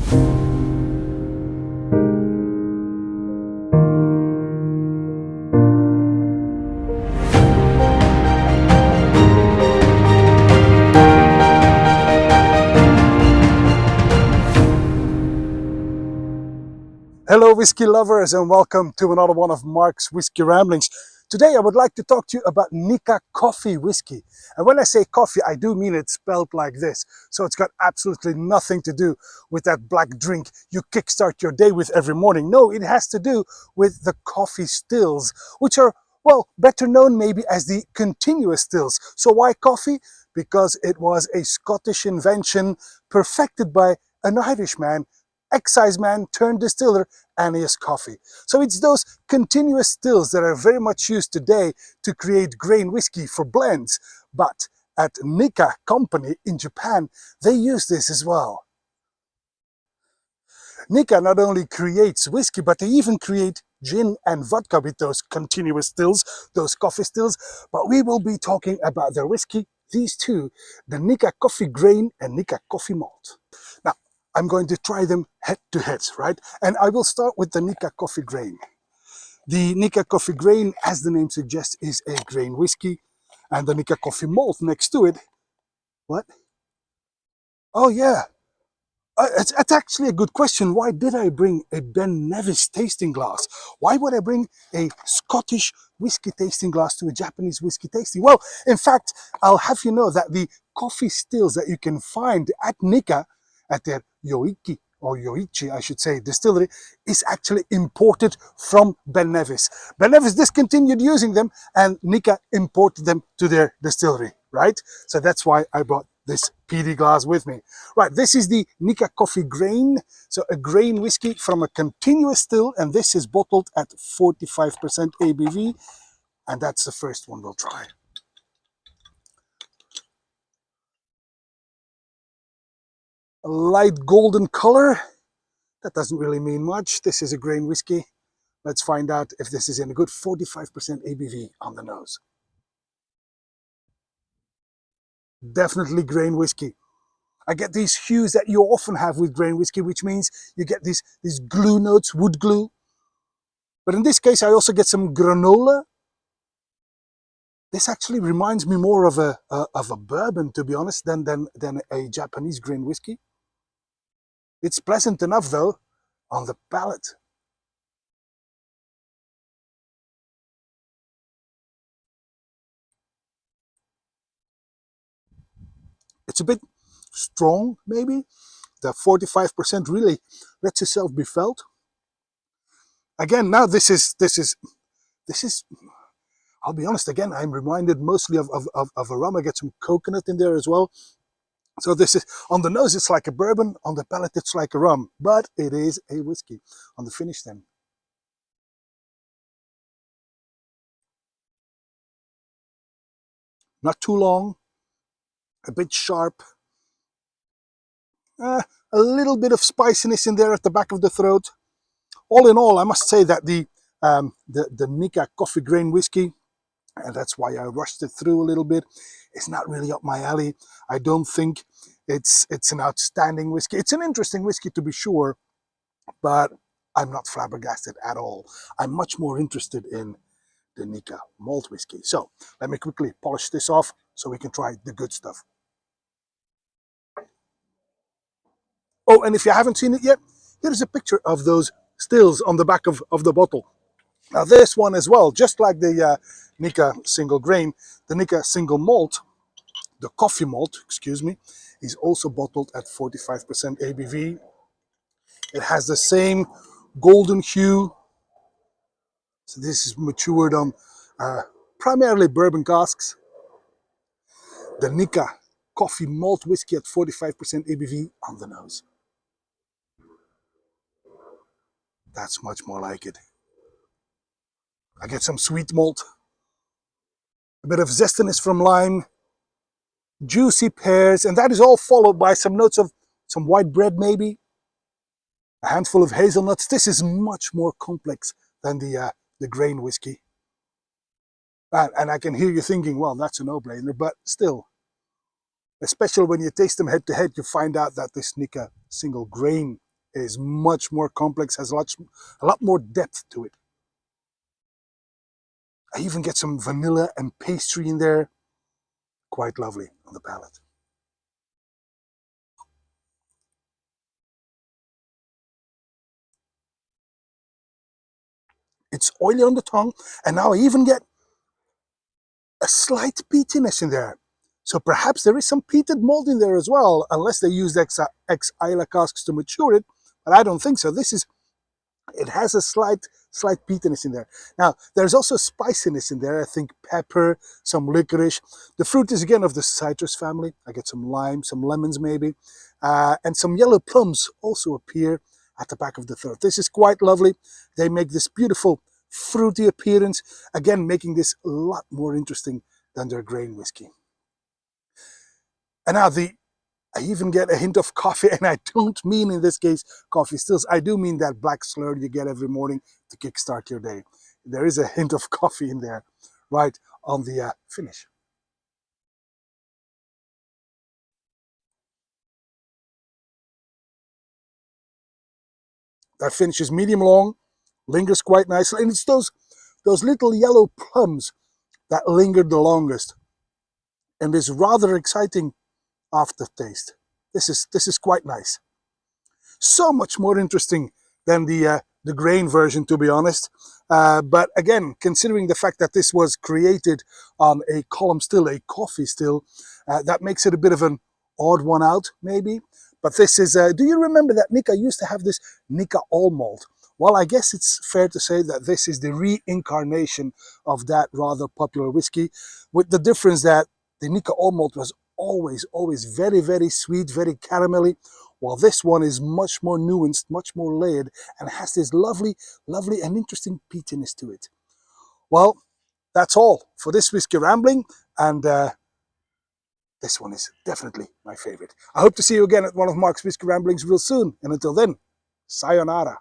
Hello whiskey lovers, and welcome to another one of Mark's Whiskey Ramblings. Today I would like to talk to you about Nikka Coffey whiskey. And when I say coffee, I do mean it spelled like this. So it's got absolutely nothing to do with that black drink you kickstart your day with every morning. No, it has to do with the Coffey Stills, which are, well, better known maybe as the continuous stills. So why coffee? Because it was a Scottish invention perfected by an Irishman, exciseman turned distiller, Angus Coffey. So it's those continuous stills that are very much used today to create grain whiskey for blends. But at Nikka Company in Japan, they use this as well. Nikka not only creates whiskey, but they even create gin and vodka with those continuous stills, those coffee stills. But we will be talking about their whiskey, these two, the Nikka Coffey Grain and Nikka Coffey Malt. Now, I'm going to try them head to head, right? And I will start with the Nikka Coffey Grain. The Nikka Coffey Grain, as the name suggests, is a grain whiskey. And the Nikka Coffey Malt next to it, what? Oh yeah, it's actually a good question. Why did I bring a Ben Nevis tasting glass? Why would I bring a Scottish whiskey tasting glass to a Japanese whiskey tasting? Well, in fact, I'll have you know that the coffee stills that you can find at Nikka, at their Yoichi, or Yoichi, I should say, distillery, is actually imported from Ben Nevis. Ben Nevis discontinued using them, and Nikka imported them to their distillery, right? So that's why I brought this PD glass with me. Right, this is the Nikka Coffey Grain, so a grain whiskey from a continuous still, and this is bottled at 45% ABV, and that's the first one we'll try. A light golden color. That doesn't really mean much. This is a grain whiskey. Let's find out if this is in a good 45% ABV on the nose. Definitely grain whiskey. I get these hues that you often have with grain whiskey, which means you get these glue notes, wood glue. But in this case, I also get some granola. This actually reminds me more of a bourbon, to be honest, than a Japanese grain whiskey. It's pleasant enough, though, on the palate. It's a bit strong, maybe. The 45% really lets itself be felt. Again, now this is, I'll be honest, again, I'm reminded mostly of a rum. I get some coconut in there as well. So this is, on the nose, it's like a bourbon. On the palate, it's like a rum. But it is a whiskey. On the finish then. Not too long. A bit sharp. A little bit of spiciness in there at the back of the throat. All in all, I must say that the Nikka Coffey Grain whiskey, and that's why I rushed it through a little bit, it's not really up my alley. I don't think it's an outstanding whiskey. It's an interesting whiskey to be sure, but I'm not flabbergasted at all. I'm much more interested in the Nikka malt whiskey. So let me quickly polish this off so we can try the good stuff. Oh, and if you haven't seen it yet, here's a picture of those stills on the back of the bottle. Now this one as well, just like the Nikka single grain, the Nikka single malt, the Coffey Malt, excuse me, is also bottled at 45% ABV. It has the same golden hue. So this is matured on primarily bourbon casks. The Nikka Coffey Malt whiskey at 45% ABV on the nose. That's much more like it. I get some sweet malt, a bit of zestiness from lime, juicy pears, and that is all followed by some notes of some white bread maybe, a handful of hazelnuts. This is much more complex than the grain whiskey. And I can hear you thinking, well, that's a no-brainer, but still, especially when you taste them head to head, you find out that this Nikka single grain is much more complex, has a lot more depth to it. I even get some vanilla and pastry in there. Quite lovely on the palate. It's oily on the tongue, and now I even get a slight peatiness in there. So perhaps there is some peated malt in there as well, unless they used ex-Isla casks to mature it, but I don't think so. It has a slight peatiness in there. Now, there's also spiciness in there. I think pepper, some licorice. The fruit is again of the citrus family. I get some lime, some lemons maybe, and some yellow plums also appear at the back of the throat. This is quite lovely. They make this beautiful fruity appearance, again making this a lot more interesting than their grain whiskey. And now I even get a hint of coffee, and I don't mean in this case Coffey Stills. I do mean that black slur you get every morning to kickstart your day. There is a hint of coffee in there, right on the finish. That finish is medium long, lingers quite nicely, and it's those little yellow plums that linger the longest, and this rather exciting aftertaste. This is quite nice. So much more interesting than the grain version, to be honest. But again, considering the fact that this was created on a column still, a Coffey still, that makes it a bit of an odd one out, maybe. But this is, do you remember that Nikka used to have this Nikka Malt? Well, I guess it's fair to say that this is the reincarnation of that rather popular whiskey, with the difference that the Nikka Malt was always very, very sweet, very caramelly, while this one is much more nuanced, much more layered, and has this lovely and interesting peatiness to it. Well, that's all for this Whiskey Rambling, and this one is definitely my favorite. I hope to see you again at one of Mark's Whiskey Ramblings real soon, and until then, sayonara.